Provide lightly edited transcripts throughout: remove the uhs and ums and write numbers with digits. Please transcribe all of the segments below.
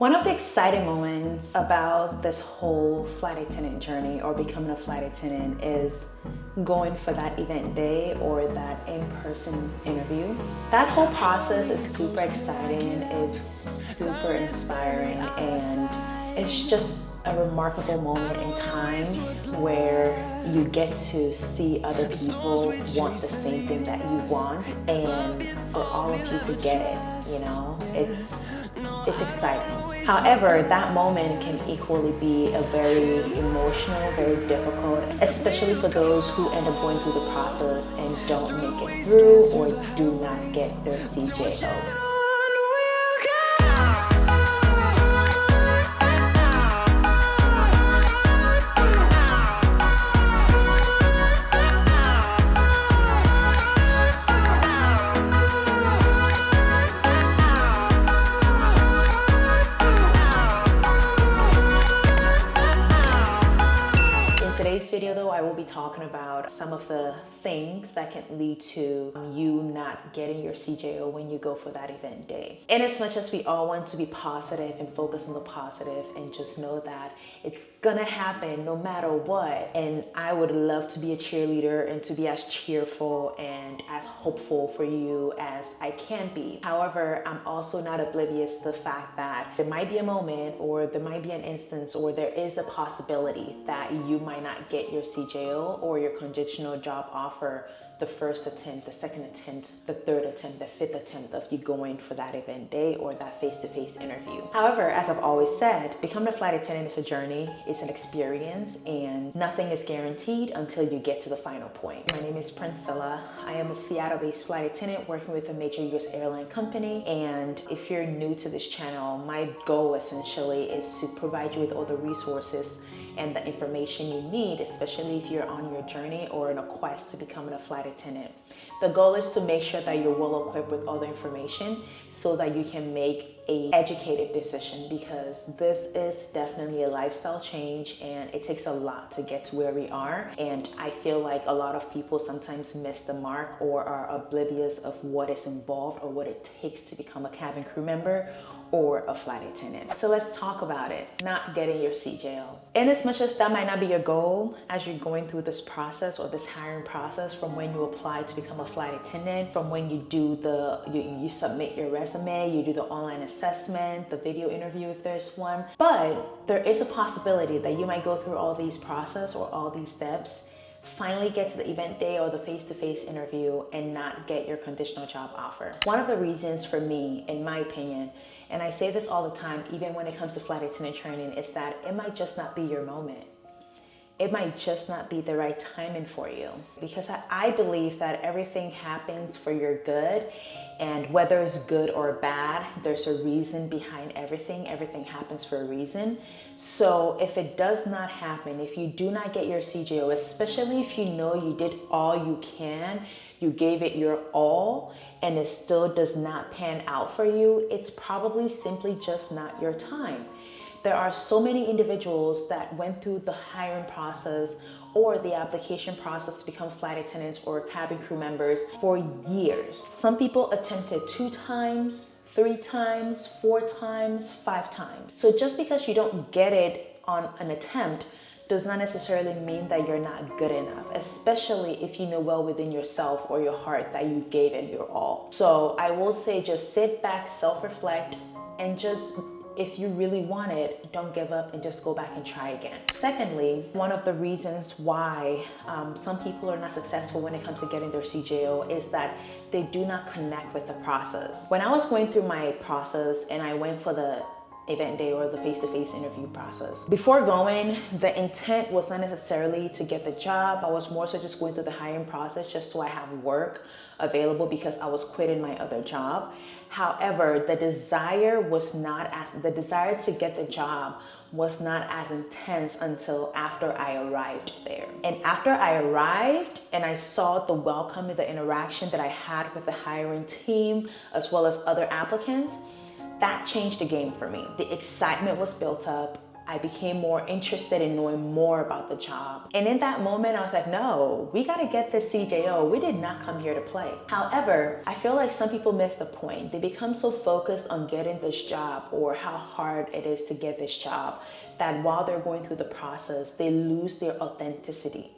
One of the exciting moments about this whole flight attendant journey or becoming a flight attendant is going for that event day or that in-person interview. That whole process is super exciting, is super inspiring, and it's just a remarkable moment in time where you get to see other people want the same thing that you want, and for all of you to get it, it's exciting. However, that moment can equally be a very emotional, very difficult, especially for those who end up going through the process and don't make it through or do not get their CJO. In today's video though, I will be talking about some of the things that can lead to you not getting your CJO when you go for that event day. And as much as we all want to be positive and focus on the positive and just know that it's gonna happen no matter what, and I would love to be a cheerleader and to be as cheerful and as hopeful for you as I can be. However, I'm also not oblivious to the fact that there might be a moment or there might be an instance or there is a possibility that you might not get your CJO or your conditional job offer the first attempt, the second attempt, the third attempt, the fifth attempt of you going for that event day or that face-to-face interview. However, as I've always said, becoming a flight attendant is a journey, it's an experience, and nothing is guaranteed until you get to the final point. My name is Priscilla. I am a Seattle-based flight attendant working with a major US airline company, and if you're new to this channel, my goal essentially is to provide you with all the resources and the information you need, especially if you're on your journey or in a quest to becoming a flight attendant. The goal is to make sure that you're well equipped with all the information so that you can make an educated decision, because this is definitely a lifestyle change and it takes a lot to get to where we are. And I feel like a lot of people sometimes miss the mark or are oblivious of what is involved or what it takes to become a cabin crew member or a flight attendant. So let's talk about it, not getting your CJO. And as much as that might not be your goal as you're going through this process or this hiring process, from when you apply to become a flight attendant, from when you do you submit your resume, you do the online assessment, the video interview if there's one, but there is a possibility that you might go through all these process or all these steps, finally get to the event day or the face-to-face interview and not get your conditional job offer. One of the reasons for me, in my opinion, and I say this all the time, even when it comes to flight attendant training, is that it might just not be your moment. It might just not be the right timing for you, because I believe that everything happens for your good, and whether it's good or bad, there's a reason behind everything. Everything happens for a reason. So if it does not happen, if you do not get your CJO, especially if you know you did all you can, you gave it your all, and it still does not pan out for you, it's probably simply just not your time. There are so many individuals that went through the hiring process or the application process to become flight attendants or cabin crew members for years. Some people attempted 2 times, 3 times, 4 times, 5 times. So just because you don't get it on an attempt does not necessarily mean that you're not good enough, especially if you know well within yourself or your heart that you gave it your all. So I will say, just sit back, self-reflect, and just, if you really want it, don't give up and just go back and try again. Secondly, one of the reasons why some people are not successful when it comes to getting their CJO is that they do not connect with the process. When I was going through my process and I went for the event day or the face-to-face interview process, before going, the intent was not necessarily to get the job. I was more so just going through the hiring process just so I have work available, because I was quitting my other job. However, the desire to get the job was not as intense until after I arrived there. And after I arrived and I saw the welcome and the interaction that I had with the hiring team as well as other applicants, that changed the game for me. The excitement was built up. I became more interested in knowing more about the job. And in that moment, I was like, no, we gotta get this CJO. We did not come here to play. However, I feel like some people miss the point. They become so focused on getting this job or how hard it is to get this job that while they're going through the process, they lose their authenticity.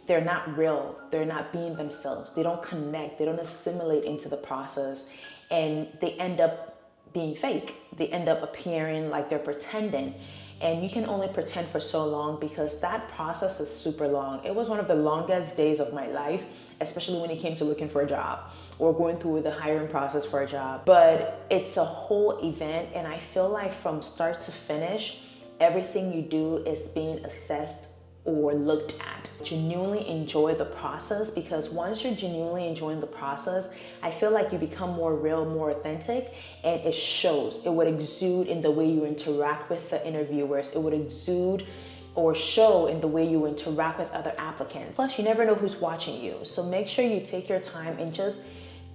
They're not real. They're not being themselves. They don't connect. They don't assimilate into the process. And they end up being fake. They end up appearing like they're pretending. And you can only pretend for so long because that process is super long. It was one of the longest days of my life, especially when it came to looking for a job or going through the hiring process for a job. But it's a whole event, and I feel like from start to finish, everything you do is being assessed or looked at. Genuinely enjoy the process, because once you're genuinely enjoying the process, I feel like you become more real, more authentic, and it shows. It would exude in the way you interact with the interviewers. It would exude or show in the way you interact with other applicants. Plus, you never know who's watching you. So make sure you take your time and just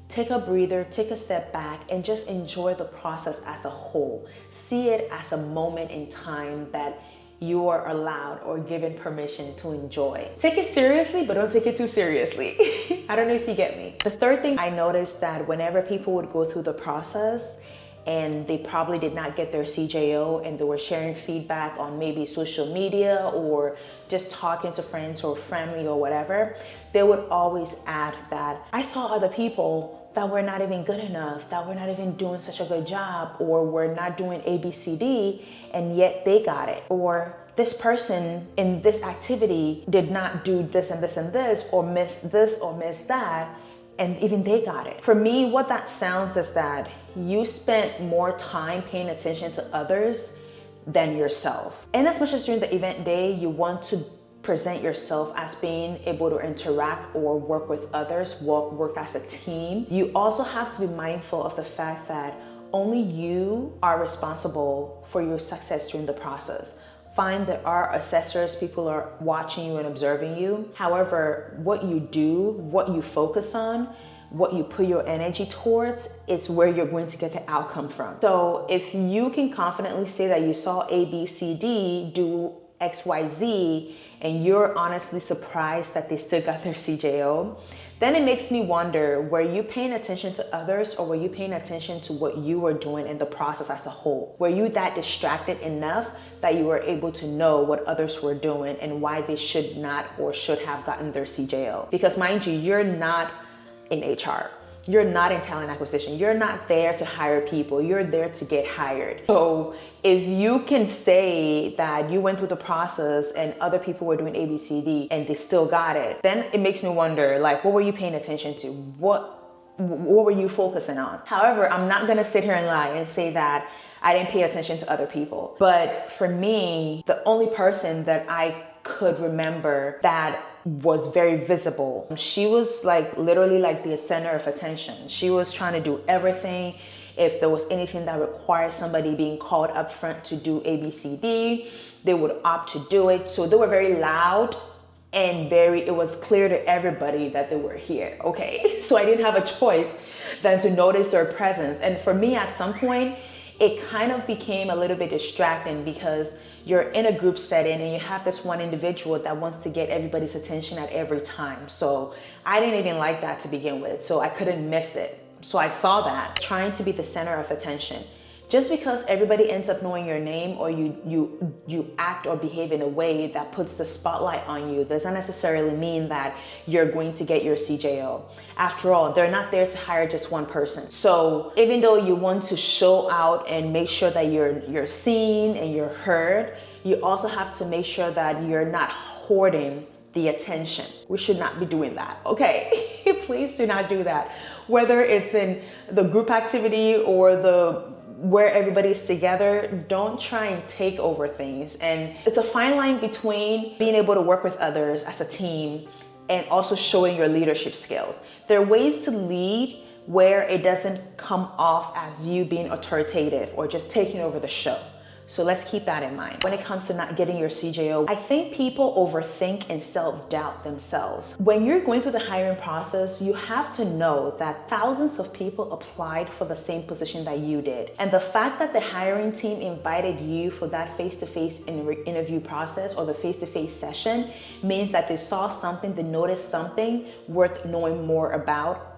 take a breather, take a step back, and just enjoy the process as a whole. See it as a moment in time that you are allowed or given permission to enjoy. Take it seriously, but don't take it too seriously. I don't know if you get me. The third thing I noticed that whenever people would go through the process and they probably did not get their CJO and they were sharing feedback on maybe social media or just talking to friends or family or whatever, they would always add that I saw other people that were not even good enough, that were not even doing such a good job, or were not doing ABCD, and yet they got it. Or this person in this activity did not do this and this and this, or missed this or missed that, and even they got it. For me, what that sounds is that you spent more time paying attention to others than yourself. And as much as during the event day, you want to present yourself as being able to interact or work with others, work as a team, you also have to be mindful of the fact that only you are responsible for your success during the process. Fine, there are assessors, people are watching you and observing you. However, what you do, what you focus on, what you put your energy towards is where you're going to get the outcome from. So if you can confidently say that you saw A, B, C, D do XYZ, and you're honestly surprised that they still got their CJO, then it makes me wonder, were you paying attention to others, or were you paying attention to what you were doing in the process as a whole? Were you that distracted enough that you were able to know what others were doing and why they should not or should have gotten their CJO? Because mind you, you're not in HR. You're not in talent acquisition. You're not there to hire people. You're there to get hired. So if you can say that you went through the process and other people were doing ABCD and they still got it, then it makes me wonder, like, what were you paying attention to? What were you focusing on? However, I'm not gonna sit here and lie and say that I didn't pay attention to other people. But for me, the only person that I could remember that was very visible, she was like literally like the center of attention. She was trying to do everything. If there was anything that required somebody being called up front to do ABCD, they would opt to do it. So they were very loud and it was clear to everybody that they were here, okay? So I didn't have a choice than to notice their presence. And for me, at some point, it kind of became a little bit distracting because you're in a group setting and you have this one individual that wants to get everybody's attention at every time. So I didn't even like that to begin with, so I couldn't miss it. So I saw that, trying to be the center of attention. Just because everybody ends up knowing your name or you act or behave in a way that puts the spotlight on you doesn't necessarily mean that you're going to get your CJO. After all, they're not there to hire just one person. So even though you want to show out and make sure that you're seen and you're heard, you also have to make sure that you're not hoarding the attention. We should not be doing that, okay? Please do not do that. Whether it's in the group activity or where everybody's together, don't try and take over things. And it's a fine line between being able to work with others as a team and also showing your leadership skills. There are ways to lead where it doesn't come off as you being authoritative or just taking over the show. So let's keep that in mind. When it comes to not getting your CJO, I think people overthink and self-doubt themselves. When you're going through the hiring process, you have to know that thousands of people applied for the same position that you did. And the fact that the hiring team invited you for that face-to-face interview process or the face-to-face session means that they saw something, they noticed something worth knowing more about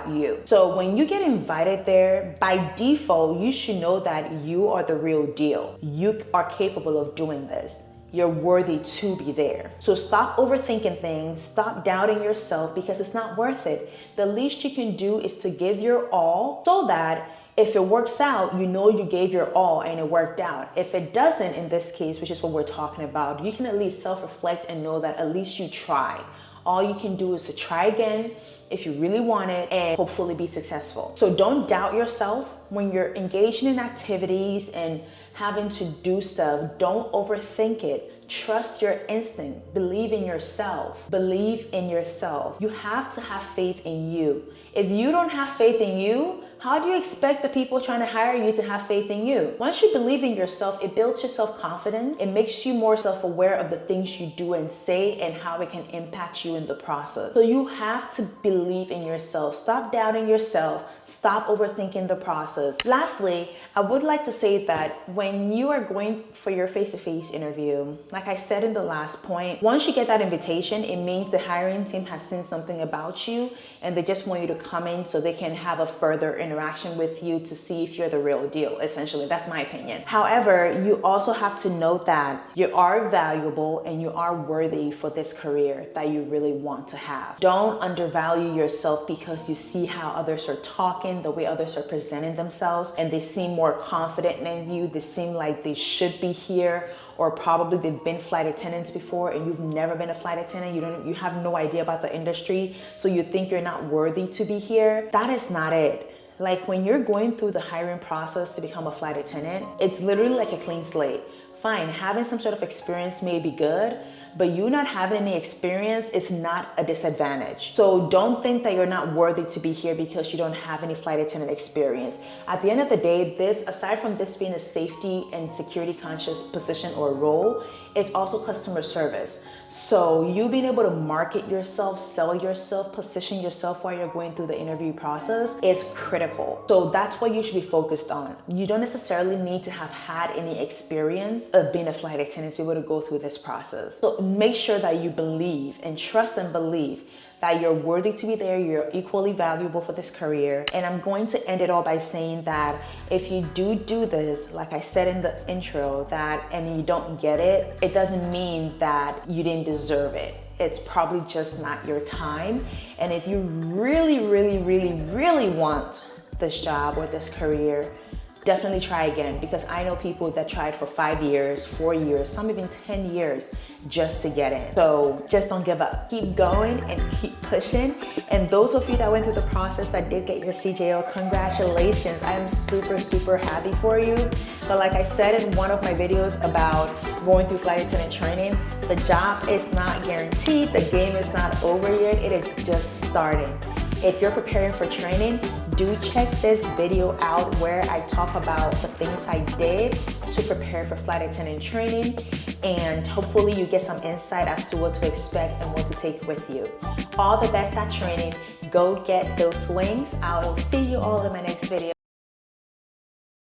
you. So when you get invited there, by default, you should know that you are the real deal. You are capable of doing this. You're worthy to be there. So stop overthinking things, stop doubting yourself because it's not worth it. The least you can do is to give your all so that if it works out, you know you gave your all and it worked out. If it doesn't, in this case, which is what we're talking about, you can at least self-reflect and know that at least you tried. All you can do is to try again if you really want it and hopefully be successful. So don't doubt yourself when you're engaging in activities and having to do stuff. Don't overthink it. Trust your instinct. Believe in yourself. Believe in yourself. You have to have faith in you. If you don't have faith in you, how do you expect the people trying to hire you to have faith in you? Once you believe in yourself, it builds your self-confidence. It makes you more self-aware of the things you do and say and how it can impact you in the process. So you have to believe in yourself. Stop doubting yourself. Stop overthinking the process. Lastly, I would like to say that when you are going for your face-to-face interview, like I said in the last point, once you get that invitation, it means the hiring team has seen something about you and they just want you to come in so they can have a further interaction with you to see if you're the real deal. Essentially, that's my opinion. However, you also have to note that you are valuable and you are worthy for this career that you really want to have. Don't undervalue yourself because you see how others are talking, the way others are presenting themselves, and they seem more confident than you. They seem like they should be here, or probably they've been flight attendants before and you've never been a flight attendant. You have no idea about the industry, so you think you're not worthy to be here. That is not it. Like when you're going through the hiring process to become a flight attendant, it's literally like a clean slate. Fine, having some sort of experience may be good, but you not having any experience is not a disadvantage. So don't think that you're not worthy to be here because you don't have any flight attendant experience. At the end of the day, this, aside from this being a safety and security conscious position or role, it's also customer service. So you being able to market yourself, sell yourself, position yourself while you're going through the interview process is critical. So that's what you should be focused on. You don't necessarily need to have had any experience of being a flight attendant to be able to go through this process. So make sure that you believe and trust and believe that you're worthy to be there, you're equally valuable for this career. And I'm going to end it all by saying that if you do this, like I said in the intro, and you don't get it, it doesn't mean that you didn't deserve it. It's probably just not your time. And if you really, really, really, really want this job or this career, definitely try again, because I know people that tried for 5 years, 4 years, some even 10 years just to get in. So just don't give up. Keep going and keep pushing. And those of you that went through the process that did get your CJO, congratulations. I am super, super happy for you. But like I said in one of my videos about going through flight attendant training, the job is not guaranteed. The game is not over yet. It is just starting. If you're preparing for training, do check this video out where I talk about the things I did to prepare for flight attendant training, and hopefully you get some insight as to what to expect and what to take with you. All the best at training. Go get those wings. I will see you all in my next video.